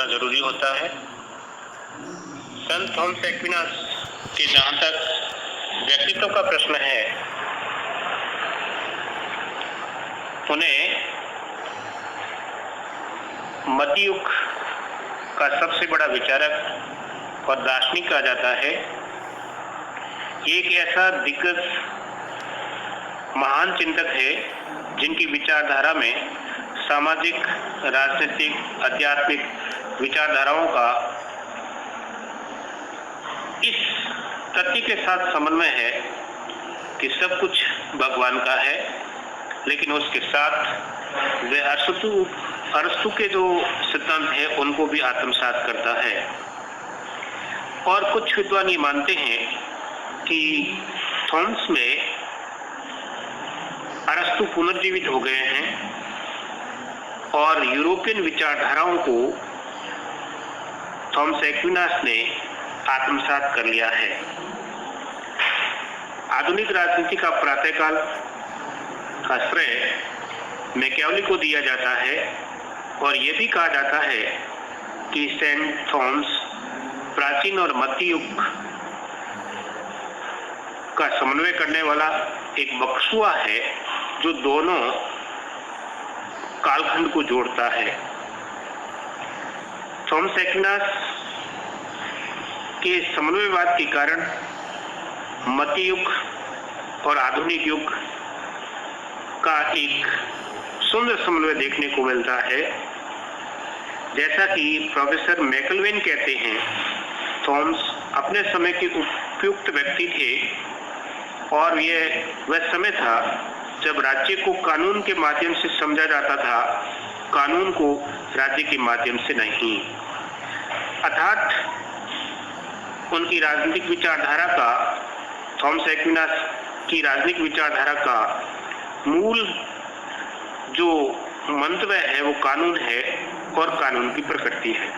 जरूरी होता है। संत थॉमस एक्विनास के जहाँ तक व्यक्तित्व का प्रश्न है, उन्हें मध्य युग का सबसे बड़ा विचारक और दार्शनिक कहा जाता है। ये एक ऐसा दिग्गज महान चिंतक है जिनकी विचारधारा में सामाजिक, राजनीतिक, आध्यात्मिक विचारधाराओं का इस तथ्य के साथ समन्वय है कि सब कुछ भगवान का है, लेकिन उसके साथ वे अरस्तु के जो सिद्धांत है उनको भी आत्मसात करता है। और कुछ विद्वान ये मानते हैं कि थॉमस में अरस्तु पुनर्जीवित हो गए हैं और यूरोपियन विचारधाराओं को थॉमस एक्विनास ने आत्मसात कर लिया है। आधुनिक राजनीति का प्रातःकाल का श्रेय मैकियावेली को दिया जाता है और यह भी कहा जाता है कि सेंट थॉमस प्राचीन और मध्य युग का समन्वय करने वाला एक बक्सुआ है जो दोनों कालखंड को जोड़ता है। थॉमस एक्विनास के समन्वयवाद के कारण मध्य युग और आधुनिक युग का एक सुंदर समन्वय देखने को मिलता है। जैसा कि प्रोफेसर मैकलवेन कहते हैं, थॉमस अपने समय के उपयुक्त व्यक्ति थे और वह समय था जब राज्य को कानून के माध्यम से समझा जाता था, कानून को राज्य के माध्यम से नहीं। अर्थात उनकी राजनीतिक विचारधारा का, थॉमस एक्विनास की राजनीतिक विचारधारा का मूल जो मंतव्य है वो कानून है और कानून की प्रकृति है।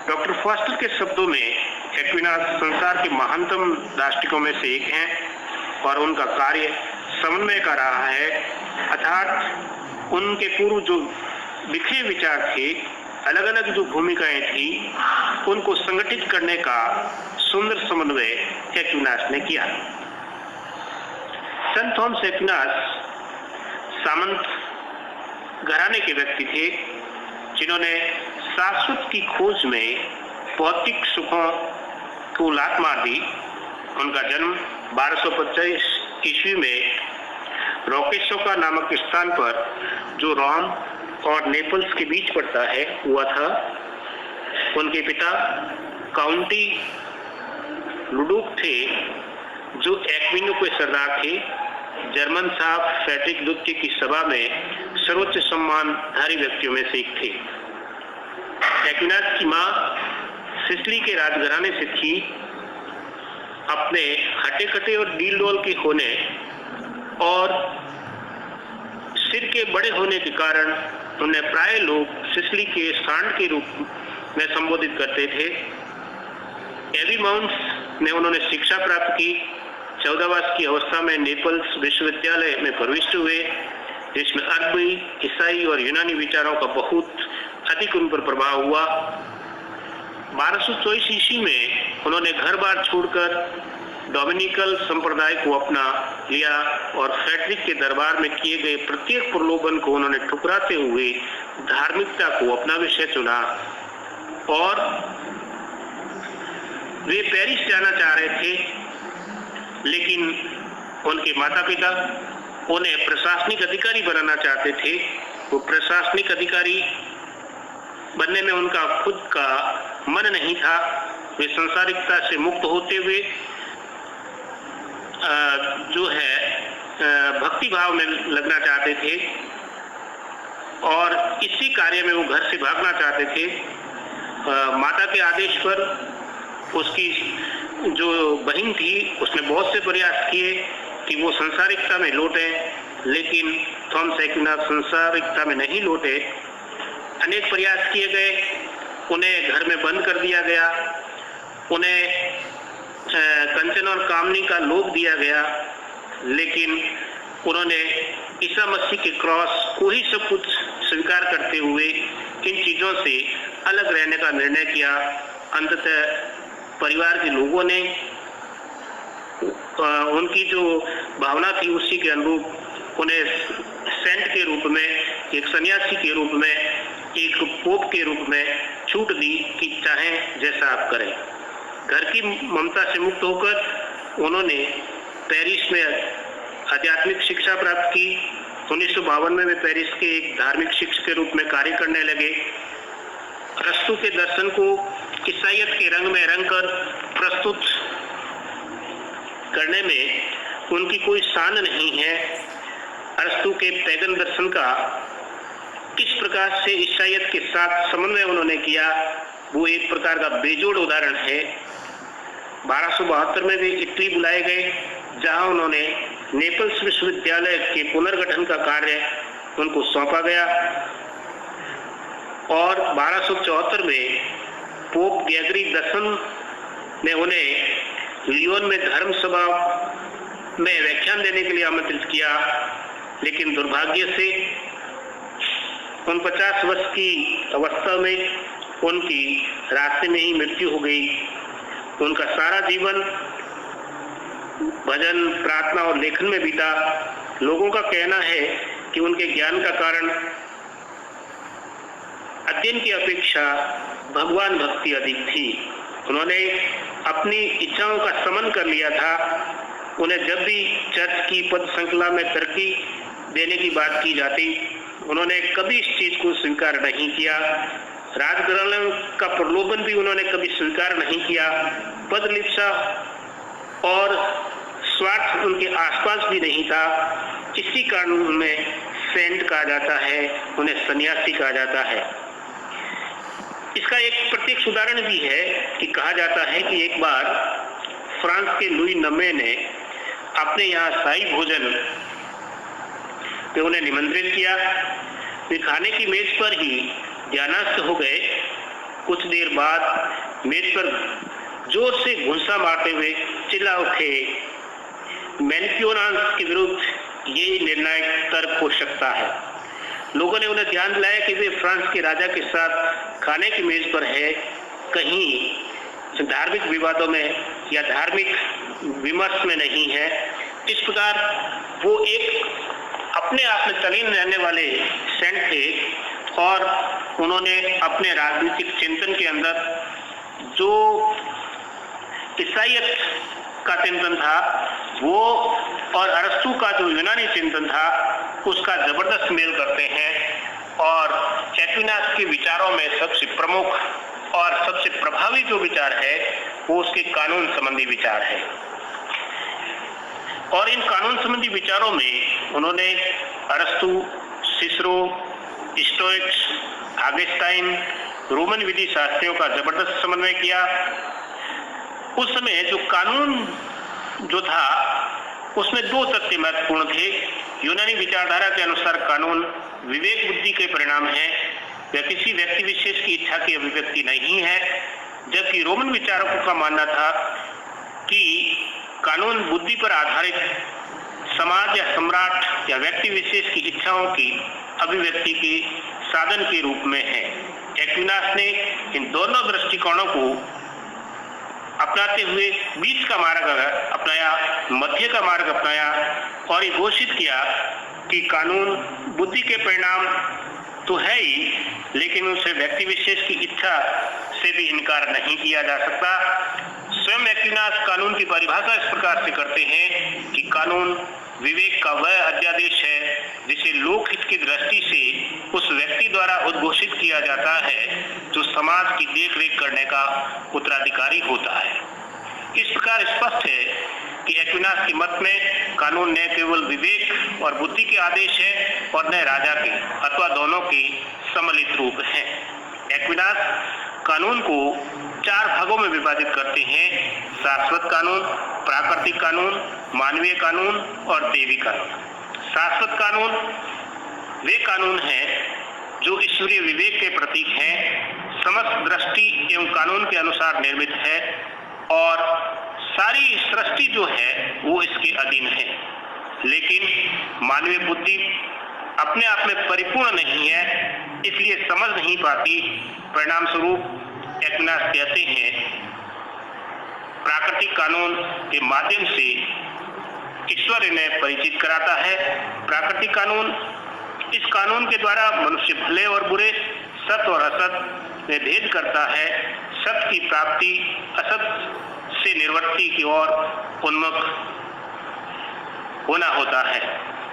डॉक्टर फॉस्टर के शब्दों में एक्विनास संसार के महानतम दार्शनिकों में से एक हैं और उनका कार्य समन्वय का रहा है। अर्थात उनके पूर्व जो बिखरे विचार थे, अलग अलग जो भूमिकाएं थी, उनको संगठित करने का सुंदर समन्वय एक्विनास ने किया। संत थॉमस एक्विनास सामंत घराने के व्यक्ति थे जिन्होंने शाश्वत की खोज में भौतिक सुखों को लात मार दी। उनका जन्म 1225 ईस्वी में रोकेशोका नामक स्थान पर, जो रोम और नेपल्स के बीच पड़ता है, हुआ था। उनके पिता काउंटी लुडुक थे जो एक्विनो के सरदार थे। जर्मन साहब फ्रेडरिक द्वितीय की सभा में सर्वोच्च सम्मानधारी व्यक्तियों में से एक थे। एक्विनास की मां सिसिली के राजघराने से थी। अपने हटे कटे और डील डोल के होने और सिर के बड़े होने के कारण उन्हें प्राय लोग सिसिली के सांड के रूप में संबोधित करते थे। एबी माउंट्स ने उन्होंने शिक्षा प्राप्त की। 14 वर्ष की अवस्था में नेपल्स विश्वविद्यालय में प्रविष्ट हुए, जिसमें अरबी, ईसाई और यूनानी विचारों का बहुत अधिक उन पर प्रभाव हुआ। 1224 ईस्वी में उन्होंने घर बार छोड़कर डोमिनिकल संप्रदाय को अपना लिया और फ्रेडरिक के दरबार में किए गए प्रत्येक प्रलोभन को उन्होंने ठुकराते हुए धार्मिकता को अपना विषय चुना और वे पेरिस जाना चाह रहे थे, लेकिन उनके माता पिता उन्हें प्रशासनिक अधिकारी बनाना चाहते थे। वो प्रशासनिक अधिकारी बनने में उनका खुद का मन नहीं था। वे संसारिकता से मुक्त होते हुए जो है भक्ति भाव में लगना चाहते थे और इसी कार्य में वो घर से भागना चाहते थे। माता के आदेश पर उसकी जो बहन थी उसने बहुत से प्रयास किए कि वो संसारिकता में लौटे, लेकिन थॉमस एक्विनास संसारिकता में नहीं लौटे। अनेक प्रयास किए गए, उन्हें घर में बंद कर दिया गया, उन्हें कंचन और कामनी का लोभ दिया गया, लेकिन उन्होंने ईसा मसीह के क्रॉस को ही सब कुछ स्वीकार करते हुए इन चीजों से अलग रहने का निर्णय किया। अंततः परिवार के लोगों ने उनकी जो भावना थी उसी के अनुरूप उन्हें सेंट के रूप में, एक सन्यासी के रूप में, एक पोप के रूप में छूट दी कि चाहें जैसा आप करें। घर की ममता से मुक्त होकर उन्होंने पेरिस में आध्यात्मिक शिक्षा प्राप्त की। 1952 में वे पेरिस के एक धार्मिक शिक्षक के रूप में कार्य करने लगे। अरस्तू के दर्शन को ईसाइयत के रंग में रंगकर प्रस्तुत करने में उनकी कोई शान नहीं है। अरस्तू के पैगन दर्शन का किस प्रकार से ईसाइयत के साथ समन्वय उन्होंने किया, वो एक प्रकार का बेजोड़ उदाहरण है। 1272 में वे इटली बुलाए गए, जहां उन्होंने नेपल्स विश्वविद्यालय के पुनर्गठन का कार्य उनको सौंपा गया और 1274 में पोप ग्रेगरी 10 ने उन्हें लियोन में धर्म सभा में व्याख्यान देने के लिए आमंत्रित किया, लेकिन दुर्भाग्य से 49 वर्ष की अवस्था में उनकी रास्ते में ही मृत्यु हो गई। उनका सारा जीवन भजन, प्रार्थना और लेखन में बीता। लोगों का कहना है कि उनके ज्ञान का कारण अध्ययन की अपेक्षा भगवान भक्ति अधिक थी। उन्होंने अपनी इच्छाओं का समन कर लिया था। उन्हें जब भी चर्च की पद श्रृंखला में तरक्की देने की बात की जाती, उन्होंने कभी इस चीज को स्वीकार नहीं किया। राजघराने का प्रलोभन भी उन्होंने कभी स्वीकार नहीं किया। पद लिप्सा और स्वार्थ उनके आसपास भी नहीं था। इसी कारण उन्हें सेंट कहा जाता है, उन्हें सन्यासी कहा जाता है। इसका एक प्रत्यक्ष उदाहरण भी है कि कहा जाता है कि एक बार फ्रांस के लुई 9 ने अपने यहाँ शाही भोजन पे उन्हें निमंत्रित किया। वे खाने की मेज पर ही ध्यानस्थ हो गए। कुछ देर बाद मेज पर जोर से घुंसा मारते हुए चिल्ला उठे, मैनिक्योरांस के विरुद्ध ये निर्णायक तर्क हो सकता है। लोगों ने उन्हें ध्यान दिलाया कि वे फ्रांस के राजा के साथ खाने की मेज पर है, कहीं धार्मिक विवादों में या धार्मिक विमर्श में नहीं है। इस प्रकार वो एक अपने आप में तल्लीन रहने वाले सेंट थे और उन्होंने अपने राजनीतिक चिंतन के अंदर जो ईसाइयत का चिंतन था वो और अरस्तू का जो यूनानी चिंतन था उसका जबरदस्त मेल करते हैं। और एक्विनास के विचारों में सबसे प्रमुख और सबसे प्रभावी जो विचार है वो उसके कानून संबंधी विचार है। और इन कानून संबंधी विचारों में उन्होंने अरस्तू, सिसरो, स्टोइक्स, आगस्टाइन, रोमन विधि शास्त्रियों का जबरदस्त समन्वय किया। उस समय जो कानून जो था उसमें दो तथ्य महत्वपूर्ण थे। यूनानी विचारधारा के अनुसार कानून विवेक बुद्धि के परिणाम है, यह किसी व्यक्ति विशेष की इच्छा की अभिव्यक्ति नहीं है। जबकि रोमन विचारकों का मानना था कि कानून बुद्धि पर आधारित समाज या सम्राट या व्यक्ति विशेष की इच्छाओं की अभिव्यक्ति के साधन के रूप में है। एक्विनास ने इन दोनों दृष्टिकोणों को अपनाते हुए बीच का मार्ग अपनाया, मध्य का मार्ग अपनाया और ये घोषित किया कि कानून बुद्धि के परिणाम तो है ही, लेकिन उसे व्यक्ति विशेष की इच्छा से भी इनकार नहीं किया जा सकता। स्वयं एक्विनास कानून की परिभाषा इस प्रकार से करते हैं कि कानून विवेक का वह अध्यादेश है जिसे लोकहित की दृष्टि से उस व्यक्ति द्वारा उद्घोषित किया जाता है जो समाज की देखरेख करने का उत्तराधिकारी होता है। इस प्रकार स्पष्ट है कि एक्विनास के मत में कानून न केवल विवेक और बुद्धि के आदेश है और न राजा के अथवा दोनों के सम्मिलित रूप है। एक्विनास कानून को 4 भागों में विभाजित करते हैं: शाश्वत कानून, प्राकृतिक कानून, मानवीय कानून और दैवी कानून। शाश्वत कानून वे कानून हैं जो ईश्वरीय विवेक के प्रतीक हैं, समस्त दृष्टि एवं कानून के अनुसार निर्मित है और सारी सृष्टि जो है वो इसके अधीन है। लेकिन मानवीय बुद्धि अपने आप में परिपूर्ण नहीं है, इसलिए समझ नहीं पाती। परिणाम स्वरूप एक्विनास कहते हैं, प्राकृतिक कानून के माध्यम से ईश्वर इन्हें परिचित कराता है। प्राकृतिक कानून, इस कानून के द्वारा मनुष्य भले और बुरे, सत और असत में भेद करता है। सत्य की प्राप्ति असत से निर्वृत्ति की ओर उन्मुख होना होता है।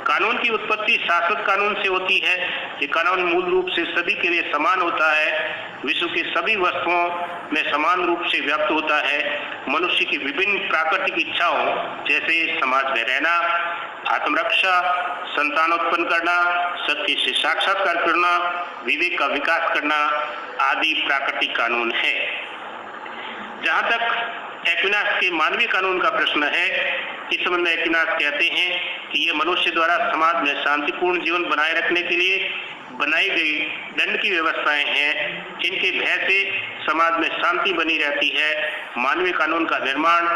कानून की उत्पत्ति शाश्वत कानून से होती है। ये कानून मूल रूप से सभी के लिए समान होता है, विश्व की सभी वस्तुओं में समान रूप से व्याप्त होता है। मनुष्य की विभिन्न प्राकृतिक इच्छाओं जैसे समाज में रहना, आत्मरक्षा, संतान उत्पन्न करना, सत्य से साक्षात्कार करना, विवेक का विकास करना आदि प्राकृतिक कानून है। जहाँ तक एक्विनास के मानवीय कानून का प्रश्न है, इस संबंध में एक्विनास कहते हैं कि ये मनुष्य द्वारा समाज में शांतिपूर्ण जीवन बनाए रखने के लिए बनाई गई दंड की व्यवस्थाएं हैं। इनके भय से समाज में शांति बनी रहती है। मानवीय कानून का निर्माण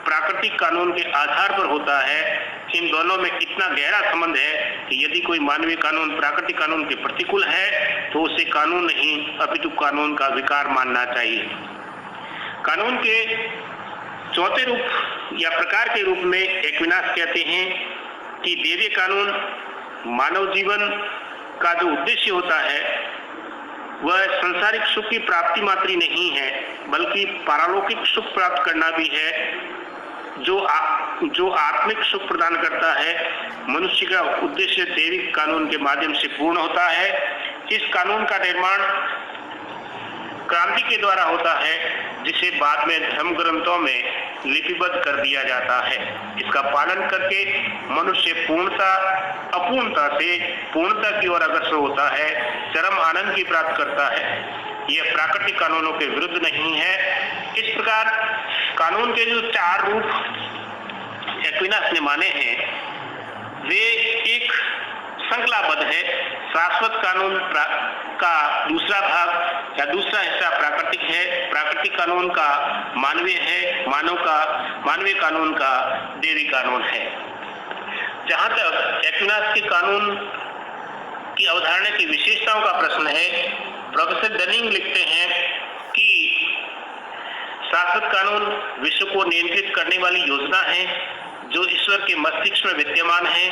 प्राकृतिक कानून के आधार पर होता है। इन दोनों में इतना गहरा संबंध है कि यदि कोई मानवीय कानून प्राकृतिक कानून के प्रतिकूल है तो उसे कानून नहीं अपितु कानून का विकार मानना चाहिए। कानून के चौथे रूप या प्रकार के रूप में एक्विनास कहते हैं कि दैवीय कानून मानव जीवन का जो उद्देश्य होता है वह संसारिक सुख की प्राप्ति मात्र ही नहीं है, बल्कि पारलौकिक सुख प्राप्त करना भी है, जो आत्मिक सुख प्रदान करता है। मनुष्य का उद्देश्य दैविक कानून के माध्यम से पूर्ण होता है। इस कानून का निर्माण क्रांति के द्वारा होता है, जिसे बाद में धर्म ग्रंथों में लिपिबद्ध कर दिया जाता है। इसका पालन करके मनुष्य पूर्णता अपूर्णता से पूर्णता की ओर अग्रसर होता है, चरम आनंद की प्राप्त करता है। यह प्राकृतिक कानूनों के विरुद्ध नहीं है। इस प्रकार कानून के जो चार रूप एक्विनास ने माने हैं वे एक श्रृंखलाबद्ध है। शाश्वत कानून का दूसरा भाग या दूसरा हिस्सा प्राकृतिक है। प्राकृतिक कानून का मानवीय है। मानवीय कानून का दैवी कानून है। जहां तक एक्विनास के कानून की अवधारणा की विशेषताओं का प्रश्न है, प्रोफेसर डनिंग लिखते हैं कि शाश्वत कानून विश्व को नियंत्रित करने वाली योजना है जो ईश्वर के मस्तिष्क में विद्यमान है।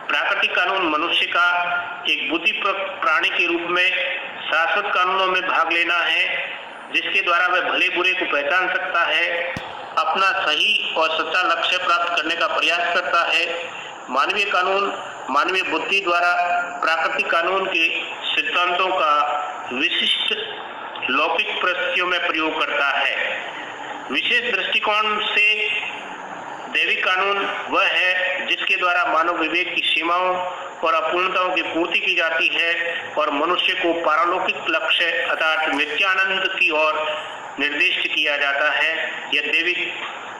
प्राकृतिक कानून मनुष्य का एक बुद्धि प्राणी के रूप में शाश्वत कानूनों में भाग लेना है, जिसके द्वारा वह भले बुरे को पहचान सकता है, अपना सही और सच्चा लक्ष्य प्राप्त करने का प्रयास करता है। मानवीय कानून मानवीय बुद्धि द्वारा प्राकृतिक कानून के सिद्धांतों का विशिष्ट लौकिक परिस्थितियों में प्रयोग करता है। विशेष दृष्टिकोण से दैविक कानून वह है जिसके द्वारा मानव विवेक की सीमाओं और अपूर्णताओं की पूर्ति की जाती है और मनुष्य को पारलौकिक लक्ष्य अर्थात नित्यानंद की ओर निर्दिष्ट किया जाता है। यह दैविक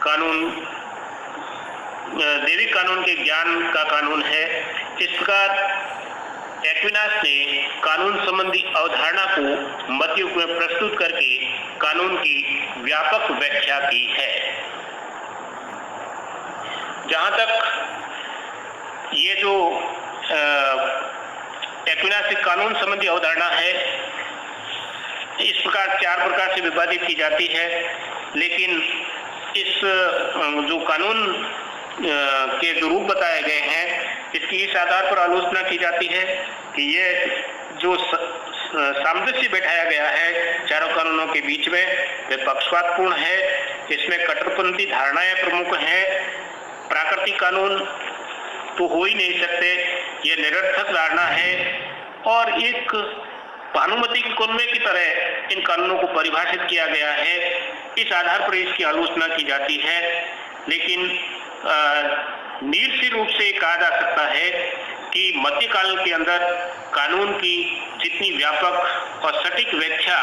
कानून के ज्ञान का कानून है। इस प्रकार एक्विनास ने कानून संबंधी अवधारणा को मध्य युग में प्रस्तुत करके कानून की व्यापक व्याख्या की है। जहाँ तक ये जो एक्विनास की कानून संबंधी अवधारणा है, इस प्रकार चार प्रकार से विभाजित की जाती है, लेकिन इस जो कानून के जो रूप बताए गए हैं इसकी इस आधार पर आलोचना की जाती है कि ये जो सामंजस्य बैठाया गया है चारों कानूनों के बीच में वह पक्षपातपूर्ण है। इसमें कट्टरपंथी धारणाएं प्रमुख हैं। प्राकृतिक कानून तो हो ही नहीं सकते, यह निरर्थक धारणा है और एक भानुमति के कुनबे की तरह इन कानूनों को परिभाषित किया गया है। इस आधार पर इसकी आलोचना की जाती है, लेकिन निश्चित रूप से कहा जा सकता है कि मध्यकाल के अंदर कानून की जितनी व्यापक और सटीक व्याख्या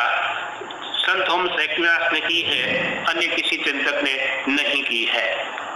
संत थॉमस एक्विनास ने की है, अन्य किसी चिंतक ने नहीं की है।